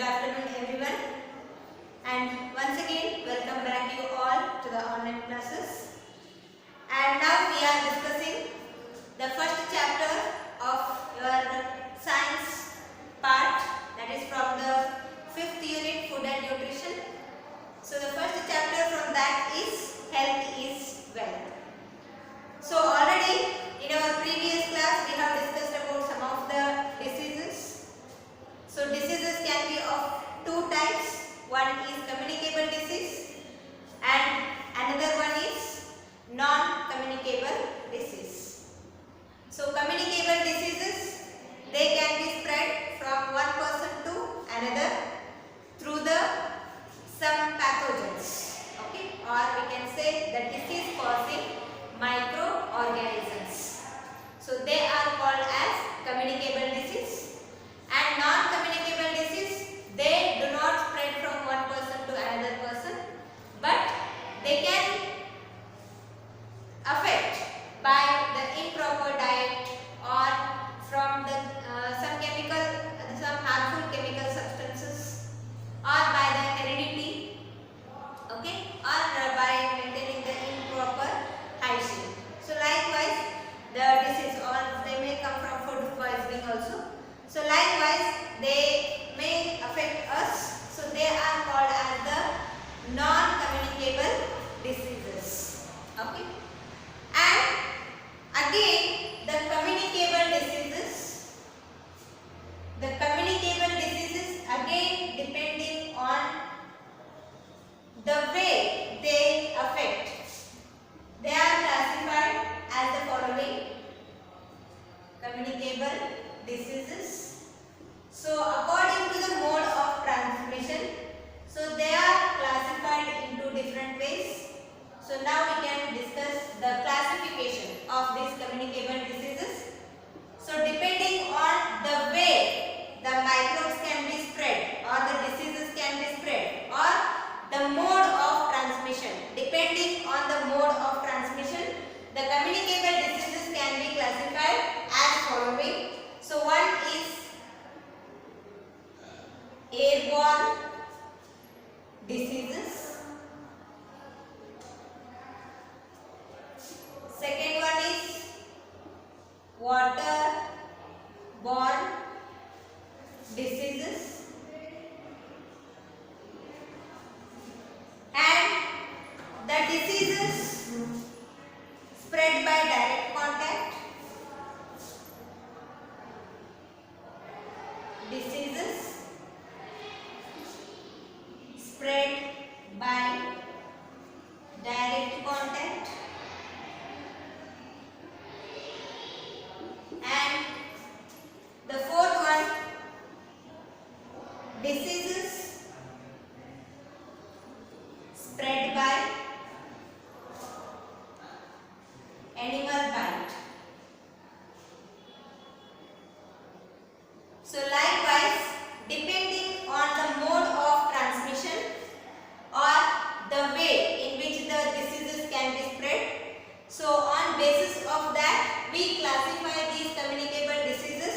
afternoon everyone, and once again welcome back you all to the online classes. And now we are discussing the first chapter of your science part, that is from the 5th unit, food and nutrition. So the first chapter from that is health is wealth. So already in our previous class we have discussed about some of the diseases. So diseases can be of two types. One is communicable disease and another one is non-communicable disease. So communicable diseases, they can be spread from one person to another through the some pathogens, okay, or we can say the disease causing microorganisms. So they are called as communicable disease. And non-communicable disease, they do not spread from one person to another person, but they can affect by the improper diet or from the some harmful chemical substances, or by the heredity, okay, or by maintaining the improper hygiene. So likewise, the disease, or they may come from food poisoning also. So likewise, they may affect us. So they are called as the non-communicable diseases. Okay. And again, the communicable diseases. The communicable diseases again depending on the way they affect. They are classified as the following: communicable diseases. So according to the mode of transmission, so they are classified into different ways. So now we can discuss the classification of these communicable diseases. So depending on the way the microbes can be spread, or the diseases can be spread, or the mode of transmission, depending on the mode of transmission, the communicable diseases can be classified as following. So one is airborne diseases. Second one is waterborne diseases. And the diseases spread by direct contact. Diseases spread by direct contact. And the fourth one, diseases spread by animal bite. So likewise, depending on the mode of transmission or the way in which the diseases can be spread, so on basis of that we classify these communicable diseases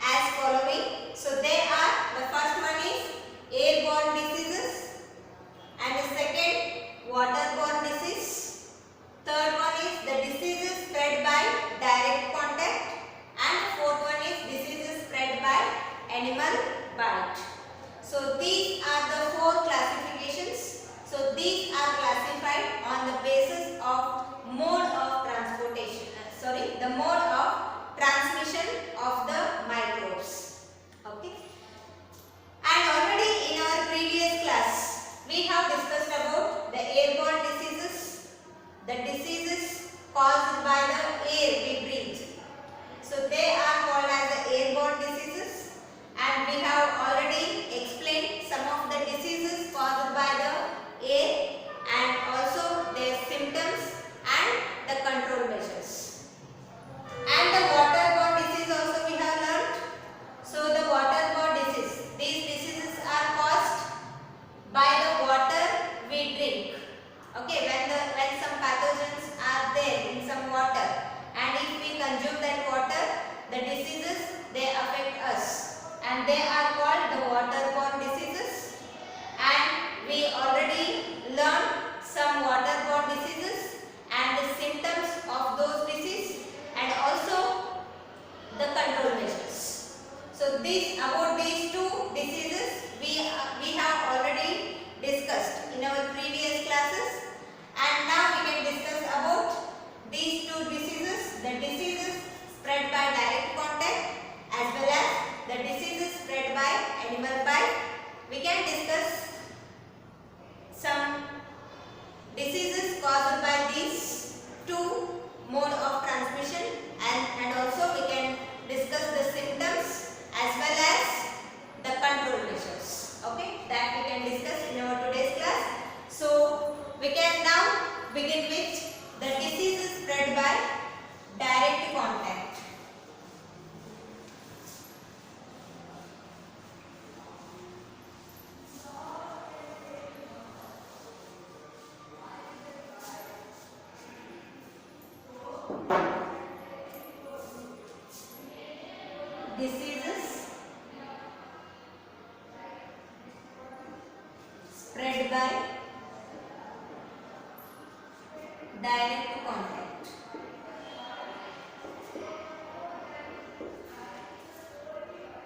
as following. So they are, the first one is airborne diseases, and the second waterborne disease. Third one is the diseases spread by direct contact, and the fourth one is diseases spread by animal bite. So these are the four classifications. So these are classified on the basis of mode of transportation, the mode of transmission of the microbes. Okay. And already in our previous class we have discussed about the airborne diseases, the diseases caused by the air we breathe. So they are called as the airborne diseases, and we have already explained some of the diseases caused by the air and also their symptoms and the control measures. And the waterborne disease also we have learned. So the waterborne disease, these diseases are caused by the water we drink. Okay, when some pathogens are there in some water, and if we consume that water, the diseases, they affect us, and they are called the waterborne diseases. this about these two diseases we have already discussed in our previous classes, and now we can discuss about these two diseases, the diseases spread by direct contact as well as the diseases spread by animal bite. We can discuss some diseases caused by these two mode of transmission, and also we can discuss the symptoms as well as the control measures. Okay, that we can discuss in our today's class. So we can now begin with the diseases spread by direct contact. Diseases spread by direct contact.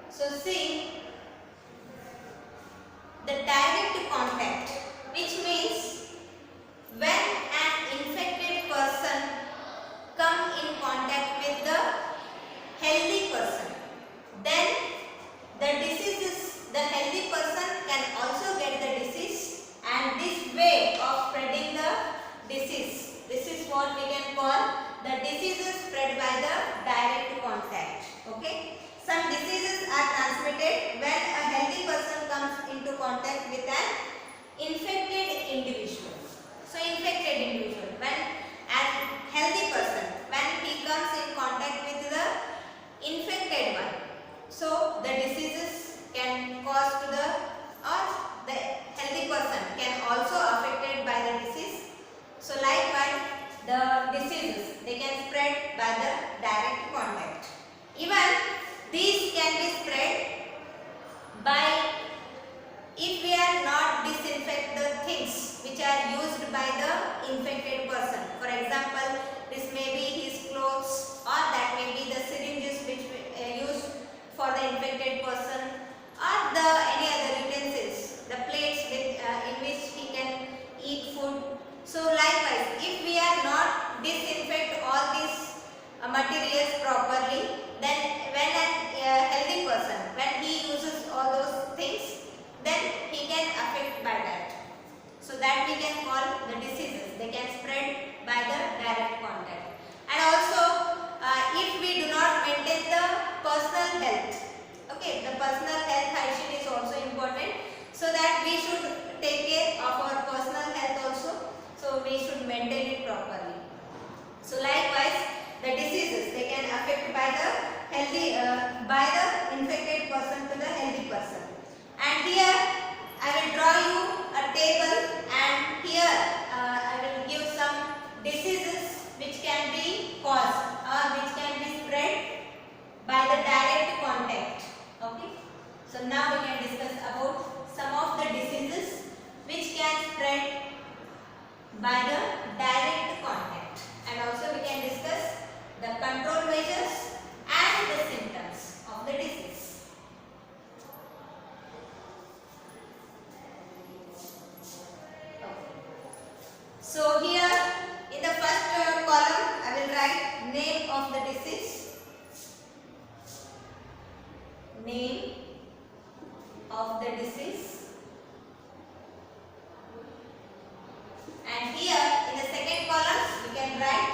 So see, the direct contact, which means when an infected person come in contact with the healthy person, then the healthy person can also get the disease, and this way of spreading the disease, this is what we can call the diseases spread by the direct contact. Okay, some diseases are transmitted when a healthy person comes into contact with an infected individual. So infected individual, when an healthy person, when he comes in contact with the infected one, so the diseases can cause to the, or the healthy person can also affected by the disease. So likewise the diseases, they can spread by the direct contact. Even these can be spread by, if we are not disinfect the things which are used by the infected person. For example, this may be his clothes, or that may be the syringes which used for the infected person, or the any other utensils, the plates with, in which he can eat food. So likewise, if we are not disinfect all these materials properly, then when a healthy person, when he uses all those things, then he can affect by that. So that we can call the diseases, they can spread by the direct contact. And also if we do not maintain the personal health, okay, the personal health hygiene is also important, so that we should take care of our personal health also, so we should maintain it properly. So likewise the diseases, they can affect by the healthy, by the infected person to the healthy person. And here I will draw you a table, and here I will give some diseases which can be caused or which can be spread by the direct contact. Okay. So now we can discuss about some of the diseases which can spread by the direct contact, and also we can discuss the control measures and the symptoms of the disease. So here in the first column I will write name of the disease, name of the disease, and here in the second column we can write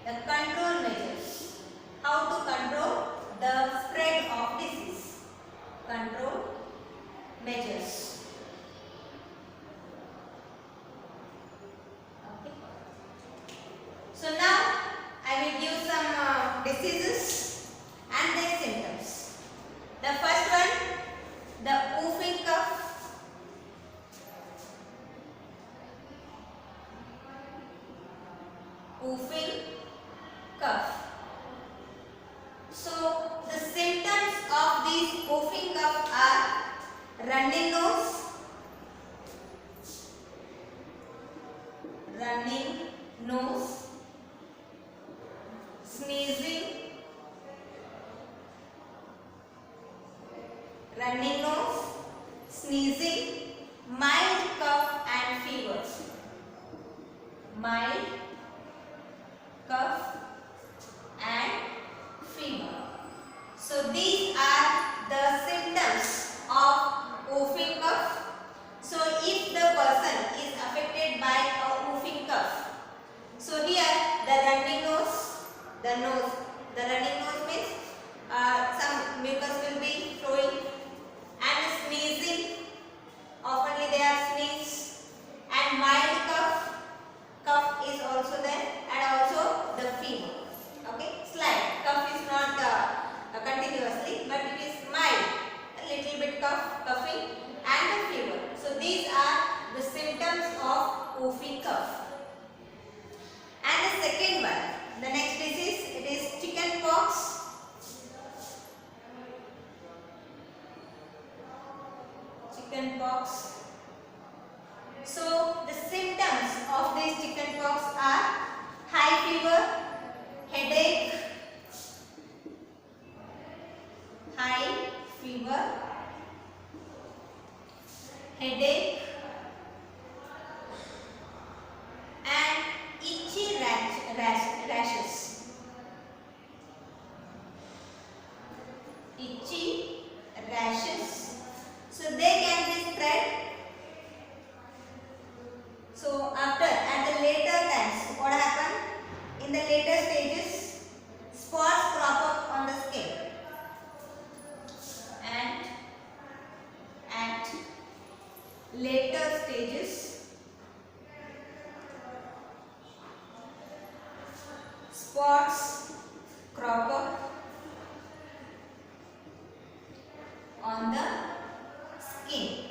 the control measures, how to control the spread of disease, control measures. So now I will give some diseases and their symptoms. The first one, the whooping cough. Whooping cough. So the symptoms of these whooping cough are running nose, running nose, sneezing, running nose, sneezing, mild cough and fever. Mild cough and fever. So these are the symptoms of whooping cough. So if the person is affected by a whooping cough, so here the running nose, the running nose means some mucus will be flowing, and sneezing, oftenly they are sneeze, and mild cough is also there, and also the fever. Okay, slight cough is not continuously, but it is mild, a little bit coughing, and the fever. So these are the symptoms of whooping cough. And the second one, the next disease, it is chicken pox. Chicken pox. So the symptoms of this chicken pox are high fever, headache, headache, and itchy rashes. Itchy rashes. So they can be spread. So after, at the later times, what happened? In the later stages, spots crop up on the skin. And at later stages, spots crop up on the skin.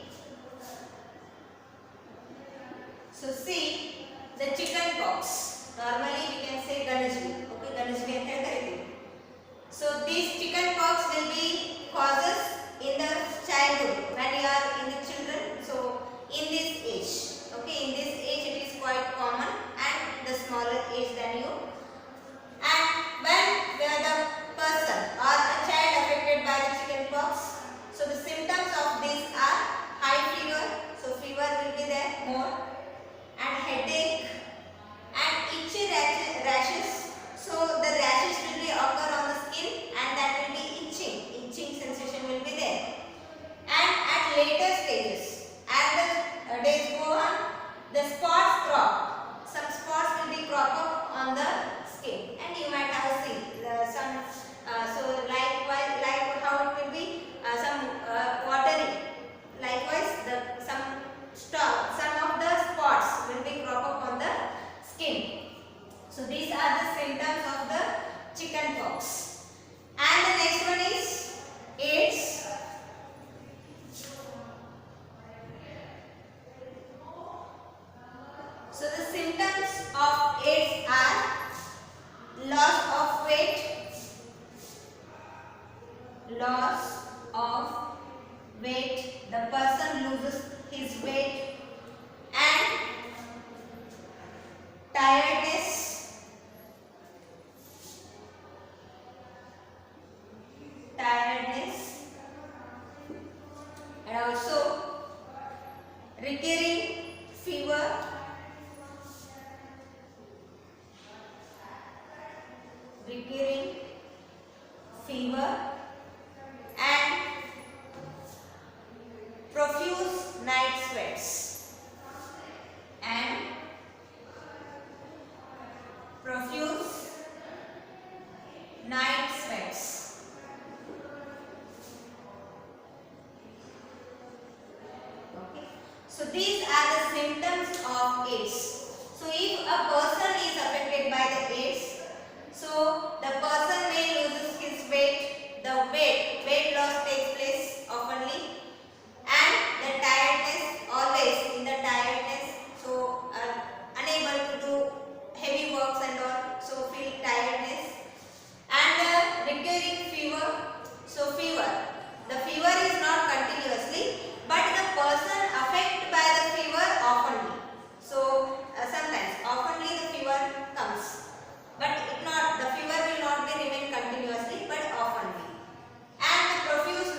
So see, the chicken pox, normally we can say Ganajvi. Okay, Ganajvi ಅಂತ ಕರೀತೀವಿ. So these chicken pox will be causes in the childhood when you are in the children. So in this age, okay, in this age it is quite common, and the smaller age than you. And when the person or a child affected by the chicken pox, so the symptoms of these are high fever. So fever will be there more, and headache, and itchy rashes. So the rashes will be occur on the skin, and that will be itching sensation will be there. And at later stages, as the days go on, the spots crop. Some spots will be crop up on the skin, and you might have seen some. So likewise, like how it will be some watery. Likewise, some of the spots will be crop up on the skin. So these are the symptoms of the chicken pox. And the next one is AIDS. So the symptoms of AIDS are loss of weight, the person loses his weight, and tiredness, and also recurring fever, and profuse night sweats, Okay. So these are the symptoms of AIDS. So if a person is affected by the AIDS, so the person may lose his weight, the weight loss takes place oftenly, and the tiredness, always in the tiredness, so unable to do heavy works and all, so feel tiredness, and the recurring fever. So the fever is not continuously, but the person affected by the fever oftenly. So sometimes oftenly the fever comes, but the fever will not be remain continuously, but oftenly. And the profuse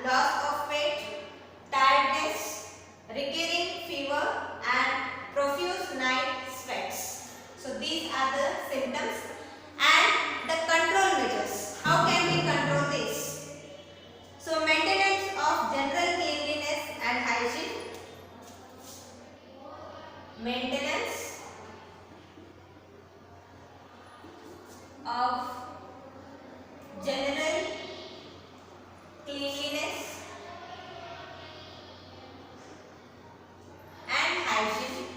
loss of weight, tiredness, recurring fever and profuse night sweats. So these are the symptoms and the control measures. How can we control this? So maintenance of general cleanliness and hygiene. Maintenance of general cleanliness and hygiene.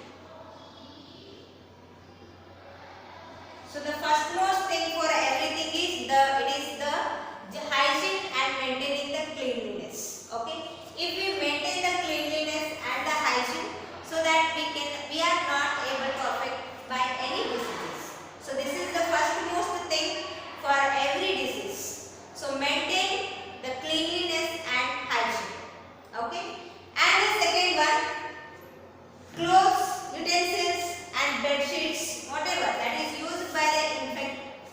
So the first most thing for everything is the hygiene and maintaining the cleanliness. Okay, if we maintain the cleanliness and the hygiene, so that we are not able to affect by any diseases. So this is the first most thing for every disease. So maintain the cleanliness and hygiene. Okay, and the second one, clothes, utensils and bed sheets, whatever that is used by the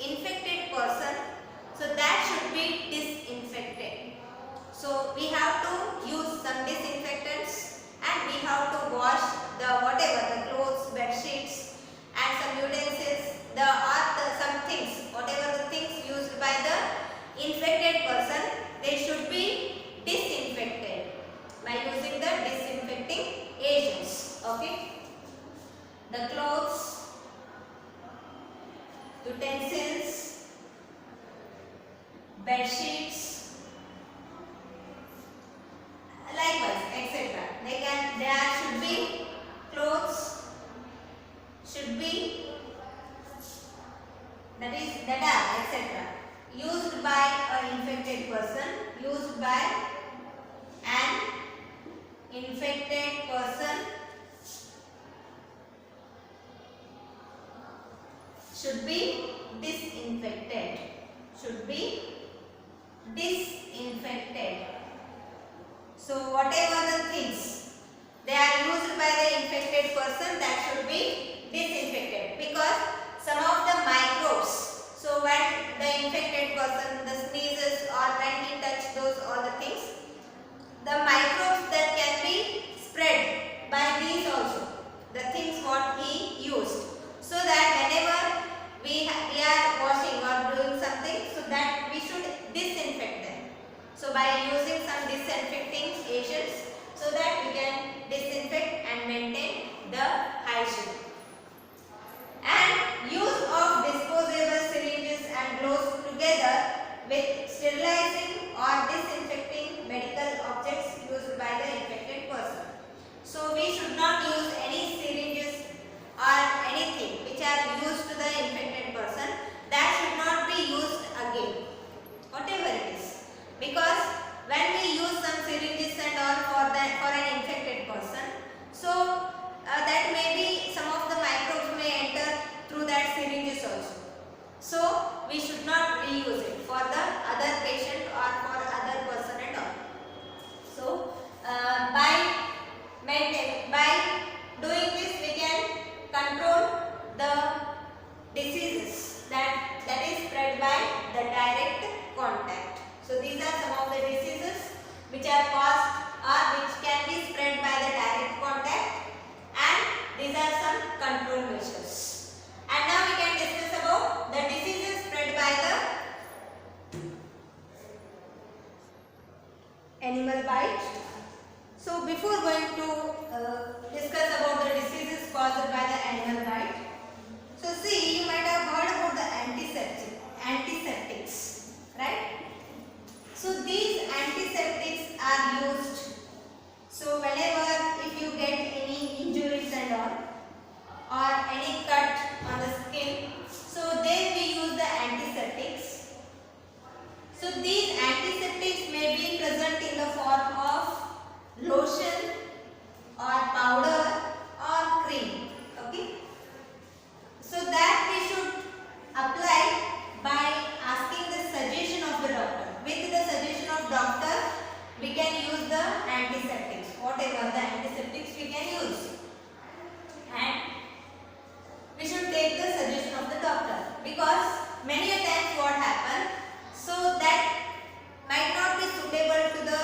infected person, so that should be disinfected. So we have to use some disinfectants and we have to wash the whatever the clothes, bed sheets and some utensils, some things, whatever the things used by the infected person, they should be disinfected by using the disinfecting agents. Okay, the clothes, utensils, bed sheets, likewise, etc. There should be clothes, should be that are etc. used by an infected person, used by an infected person, should be disinfected, should be disinfected. So whatever the things they are used by the infected person, that should be disinfected, because some of the microbes, so when the infected person the sneezes or when he touch those all the things, the microbes that can be spread by these also, the things what he used, so that whenever we are washing or doing something, so that we should disinfect them. So by using some disinfecting agents, so that we can disinfect and maintain the hygiene. And use of disposable syringes and gloves together with sterilizing or disinfecting medical objects used by the infected person. So we should not use any syringes or anything which are used to the infected person. That should not be used again, whatever it is, because when we use some syringes and all for an infected person, so that may be some of the microbes may enter through that syringes also. So we should not reuse it for the other patient or for other person and all. So by doing this, we can control the diseases that is spread by the direct contact. So these are some of the diseases which are caused or which can be spread by the direct contact, and these are some control measures. And now we can discuss about the diseases spread by the animal bite. So before going to discuss about the diseases caused by the animal bite, so see, you might have heard about the antiseptics, right? So these antiseptics are used. So whenever if you get any injuries and all, or any cut on the skin, so then we use the antiseptics. So these antiseptics may be present in the form of lotion or powder or cream. Okay. So that we should apply by asking the suggestion of the doctor. With the suggestion of doctor, we can use the antiseptics. Whatever the antiseptics we can use. And we should take the suggestion of the doctor, because many a times what happen, so that might not be suitable to the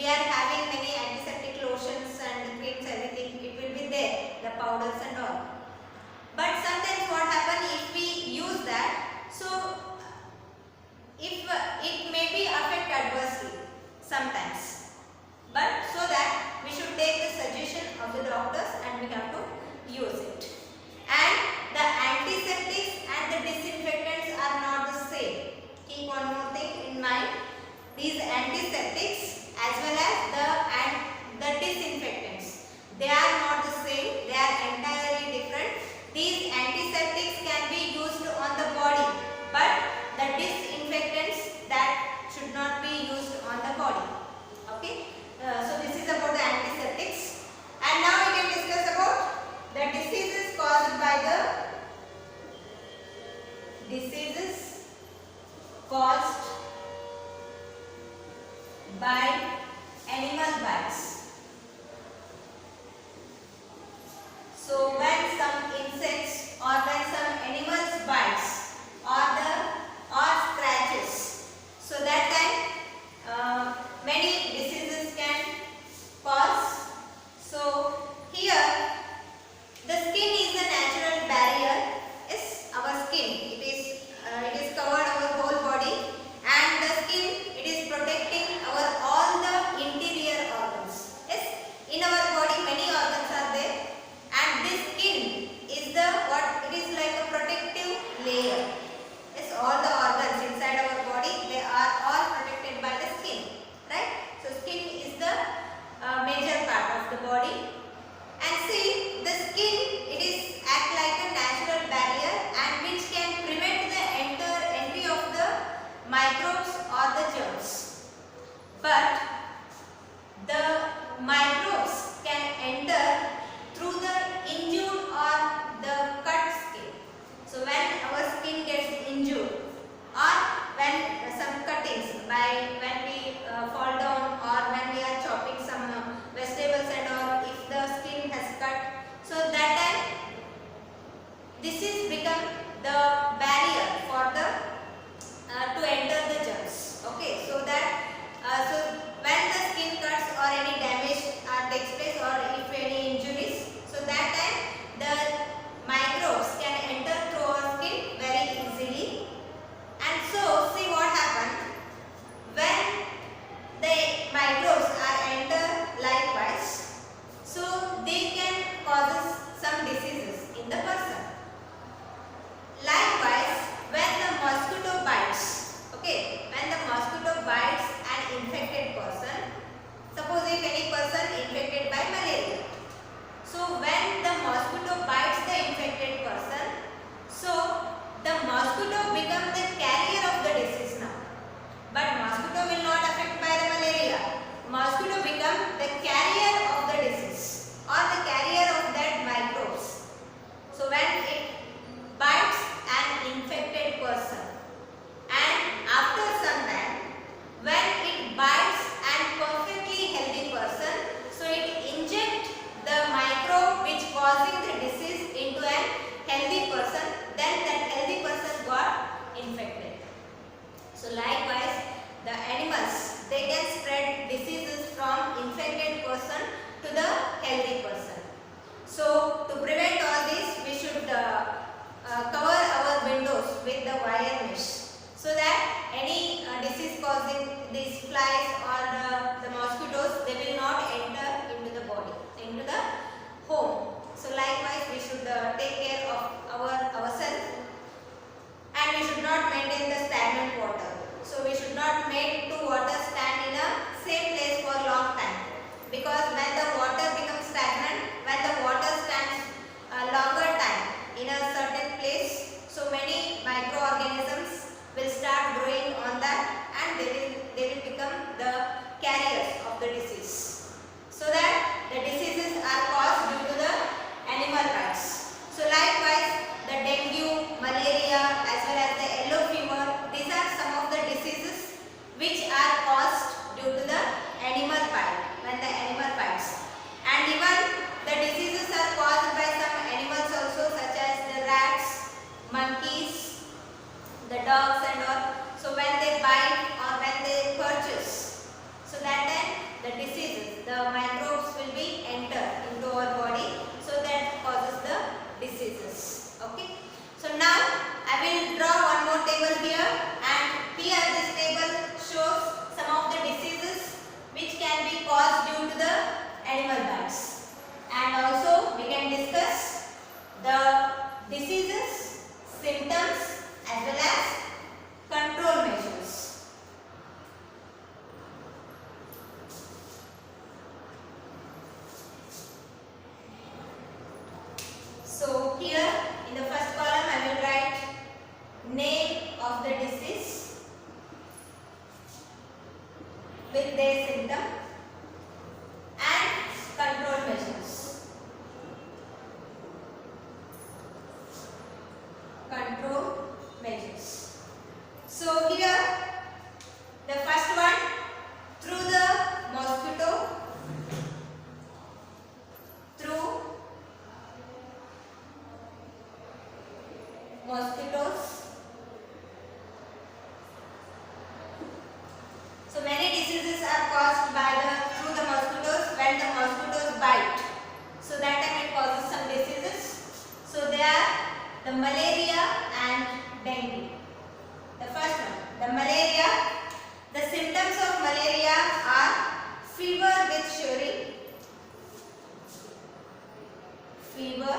we are having many antiseptic lotions and creams, everything, it will be there, the powders and all. But sometimes what happen if we use that, so if it may be affect adversely sometimes. But so that we should take the suggestion of the doctors and we have to use it. And the antiseptics and the disinfectants are not the same. Keep one more thing in mind. These antiseptics as well as the disinfectants, they are not the same. They are entirely different. malaria and dengue. The first one, the malaria. The symptoms of malaria are fever with shivering, fever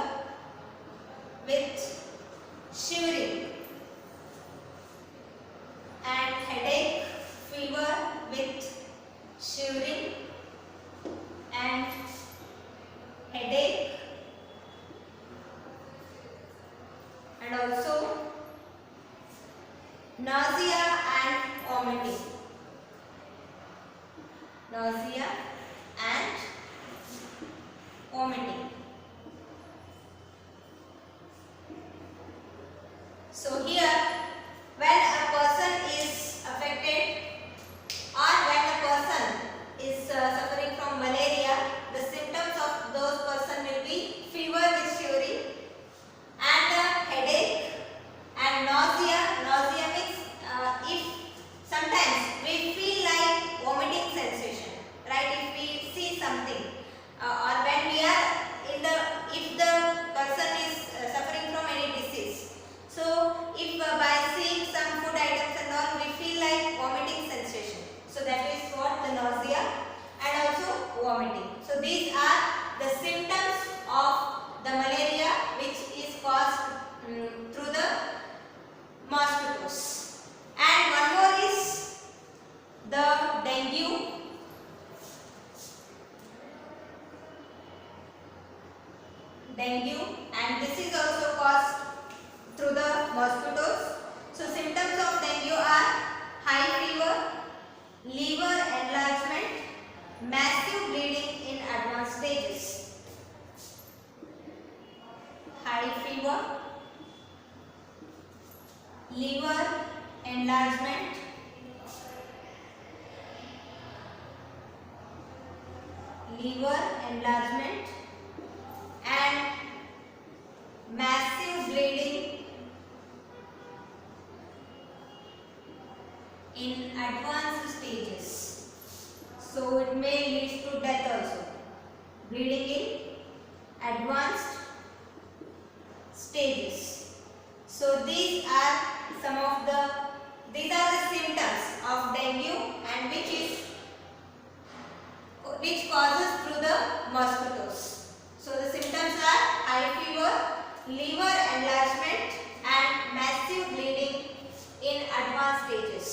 with shivering, and headache, fever with shivering and headache, and also nausea and vomiting, nausea and vomiting. So here, when a person is affected or when a person is suffering from malaria, the symptoms of those person will be fever with shivering and headache and nausea. Nausea means if sometimes we feel like vomiting sensation, right? If we see something or when we are in the, if the person is suffering from any disease. So if by seeing some food items and all we feel like vomiting sensation, so that is what the nausea and also vomiting. So these are the symptoms of the malaria which is caused through the mosquitoes. And one more is the dengue. Dengue, and this is also caused through the mosquitoes. So symptoms of dengue are high fever, liver enlargement, massive bleeding in advanced stages. High fever, liver enlargement, and massive bleeding in advanced stages. So it may lead to death also. Bleeding in advanced stages. So these are some of the symptoms of dengue, and which causes through the mosquitoes. So the symptoms are high fever, liver enlargement and massive bleeding in advanced stages.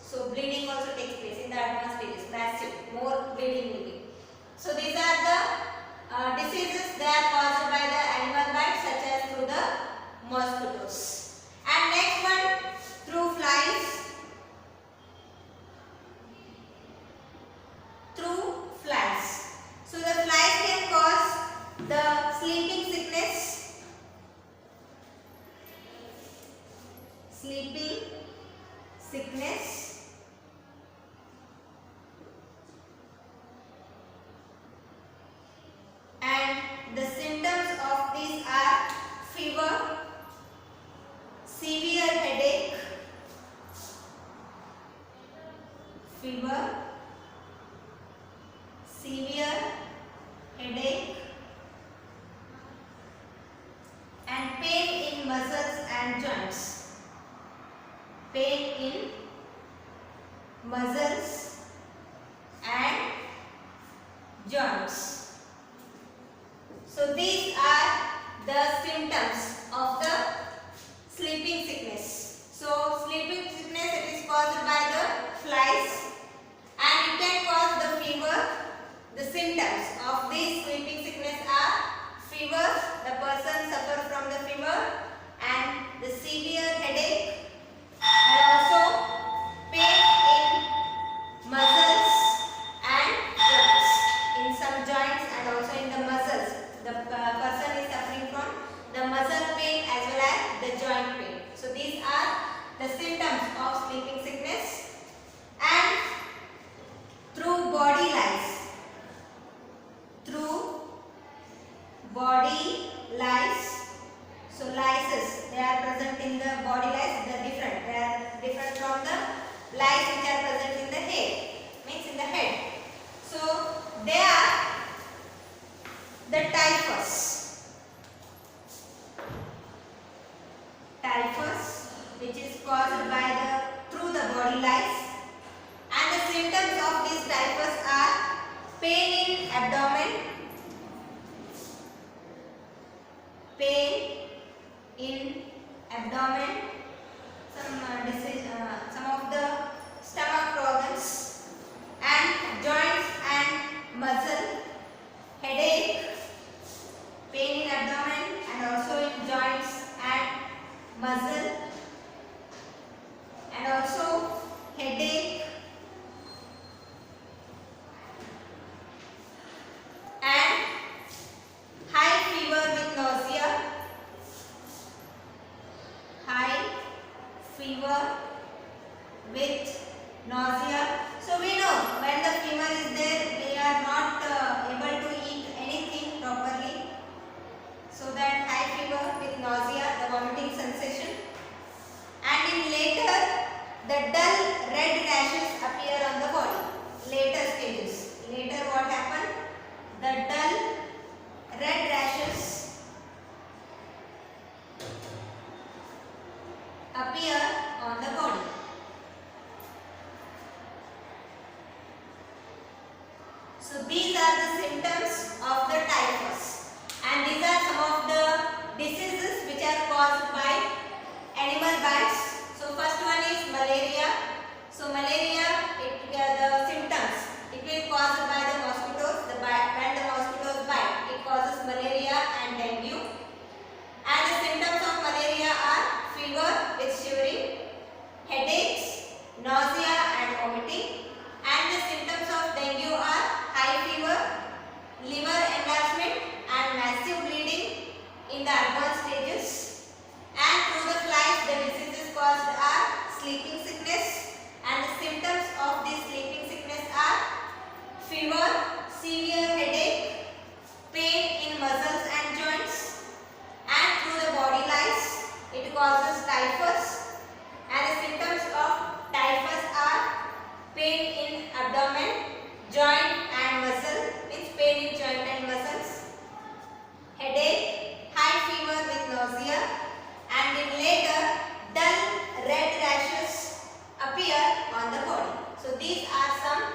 So bleeding also takes place in the advanced stages, massive, more bleeding will be. So these are the diseases that are caused by the animal bites, such as through the mosquitoes. And next one, through flies. Through flies. So the flies can cause the sleeping sickness, and the symptoms of these are fever, severe headache, and pain in muscles and joints. Pain in muscles and joints. So these are the symptoms of the sleeping sickness. So sleeping sickness, it is caused by the flies, and it can cause the fever. The symptoms of this sleeping sickness are fever, the person suffers from the fever, and the severe headache, and also pain in muscles and joints. In some joints and also in the muscles, the person is suffering from the muscle pain as well as the joint pain. So these are the symptoms of sleeping sickness. And through body lice. So lices, they are present in the body lice. They are different from the lice which are present in the head, means in the head. So they are the typhus. pain in abdomen, pain in abdomen, some of the stomach problems, and joints and muscle, headache, pain in abdomen and also in joints and muscle, and also headache and high fever with nausea, high fever with nausea. So we know when the fever is there, we are not able to eat anything properly. So that high fever with nausea, the vomiting sensation, and in later the dull red rashes appear on the body. Later stages. Later what happened? The dull red rashes appear on the body. So these are the symptoms of the typhus, and these are some of the diseases which are caused by animal bites. So first one is malaria. So malaria, the symptoms, it will caused by the mosquitoes. When the mosquitoes bite, it causes malaria and dengue. And the symptoms of malaria are fever with shivering, headaches, nausea and vomiting. And the symptoms of dengue are high fever, liver enlargement and massive bleeding in the advanced stages. And through the flies, the diseases caused are sleeping sickness, and the symptoms of this sleeping sickness are fever, severe headache, pain in muscles and joints, and through the body lice, it causes typhus. And the symptoms of typhus are pain in abdomen, joint and muscle, means pain in joint and muscles, headache, high fever with nausea, and in later dull red rashes appear on the body. So these are some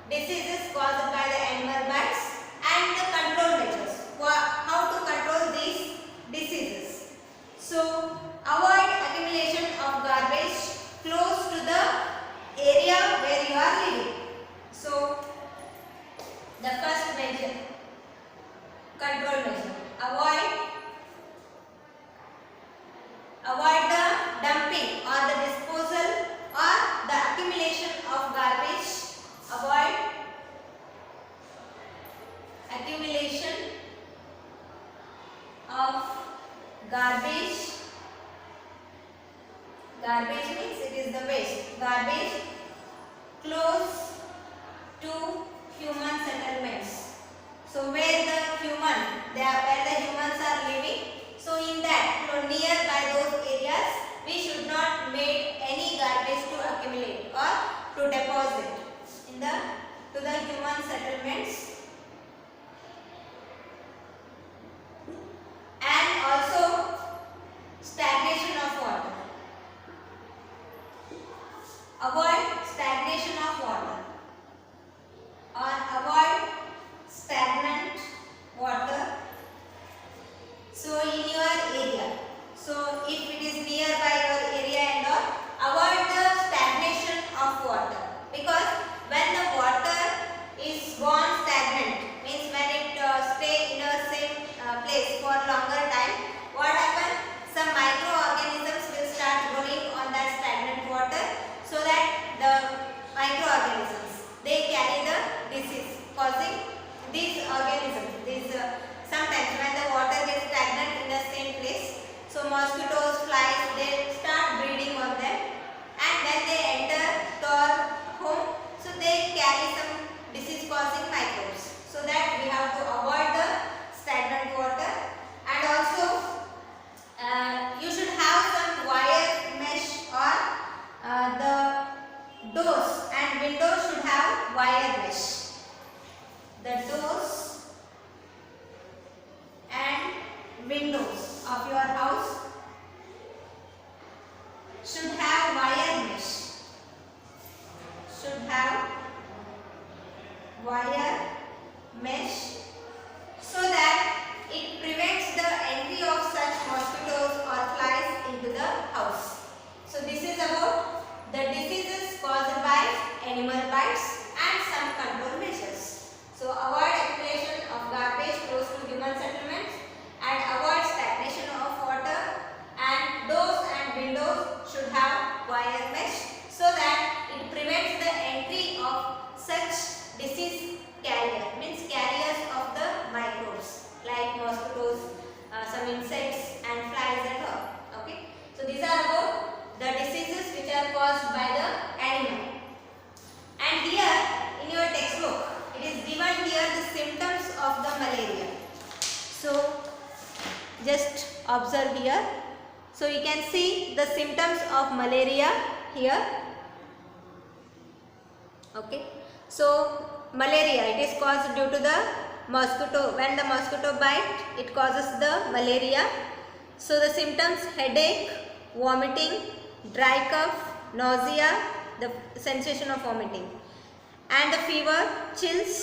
diseases caused by the animal bites and the control measures. How to control these diseases? So avoid accumulation of garbage close to the area where you are living. So the first measure, control measure, avoid the dumping or the disposal or the accumulation of garbage. Avoid accumulation of garbage. Garbage means it is the waste. Garbage close to human settlements. So where the humans are living, so in that, nearby those areas, we should not make any garbage to accumulate or to deposit to the human settlements. And also stagnation of water. Avoid stagnation of water or avoid stagnant water. So in your area, so if it is nearby your area and all, avoid the stagnation of water, because when the water is gone stagnant, means when it stay in a same place for longer time, what happens? Some microorganisms will start growing on that stagnant water, so that the microorganisms, they carry the disease, causing these organisms. Sometimes when the water gets stagnant in the same place, so mosquitoes, flies, they start breeding on them, and when they enter our home, so they carry some disease causing microbes. So that we have to avoid the stagnant water. And also you should have some wire mesh, or the doors and windows should have wire mesh. The doors and windows of your house should have wire mesh. Should have wire just observe here. So you can see the symptoms of malaria here. Okay, so malaria, it is caused due to the mosquito. When the mosquito bite, it causes the malaria. So the symptoms: headache, vomiting, dry cough, nausea, the sensation of vomiting, and the fever, chills,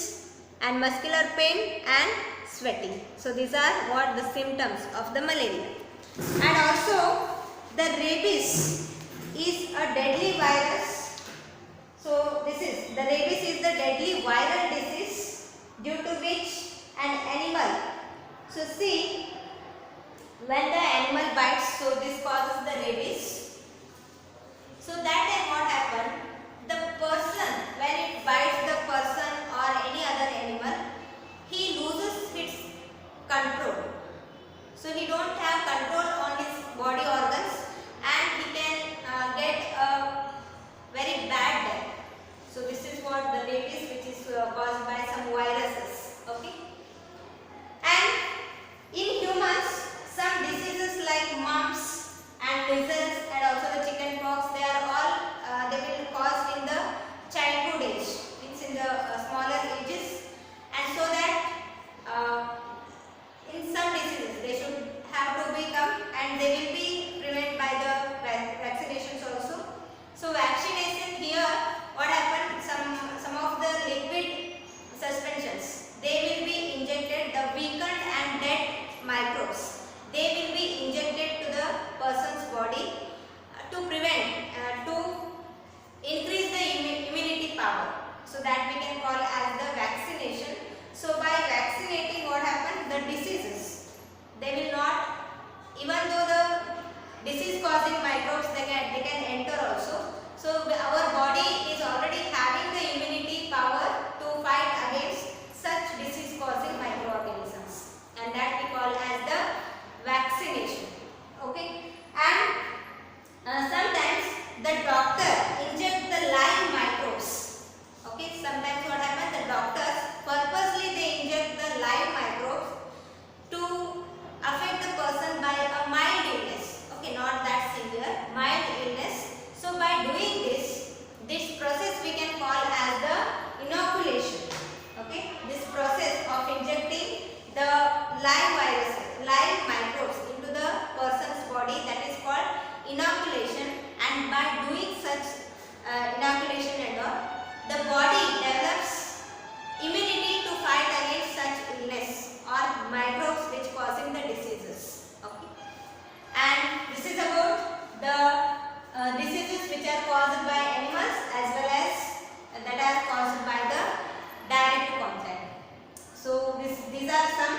and muscular pain and sweating. So these are what the symptoms of the malaria. And also the rabies is a deadly virus. So this is the rabies is the deadly viral disease due to which an animal. So see, when the animal bites, so this causes the rabies. So that time what happened? The person, when it bites the person or any other animal, he loses his control. So he don't have control on his body organs, and he can get a very bad death. So this is what the rabies, which is caused by some viruses. Okay. And in humans, some diseases like mumps and measles and also the chicken pox, they are all they will cause in the childhood age. It's in the smaller ages, and so that in some diseases they should have to become, and they will be prevented by the vaccinations also. So vaccination here, what happened? Some of the liquid suspensions, they will be injected, the weakened and dead microbes. They will be injected to the person's body to prevent, to increase the immunity power. So that we can call as the vaccination. So by vaccinating, what happens? The diseases, they will not, even though the disease causing microbes, they can enter also. So our body is already having the immunity power to fight against such disease causing microorganisms, and that we call as the vaccination. Okay. And sometimes the doctor inject the live microbes. Okay. Sometimes what happens? The doctors purposely they inject the live microbes to affect the person by a mild illness. Okay, not that severe, mild illness. So by doing this process we can call as the inoculation. Okay, this process of injecting the live microbes into the person's body, that is called inoculation. And by doing such inoculation and all, the body develops immunity to fight against such illness or microbes which causing the diseases. Okay, and this is about the diseases which are caused by animals as well as that are caused by the direct contact. So these are some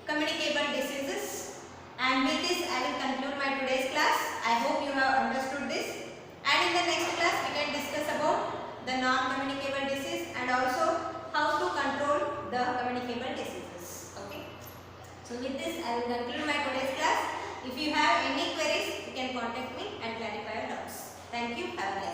communicable diseases, and with this I will conclude my today's class. I hope you have understood this, and in the next class we can discuss about the non-communicable disease and also how to control the communicable diseases. Okay. So with this I will conclude my today's class. If you have any queries, you can contact me and clarify your doubts. Thank you. Have a nice day.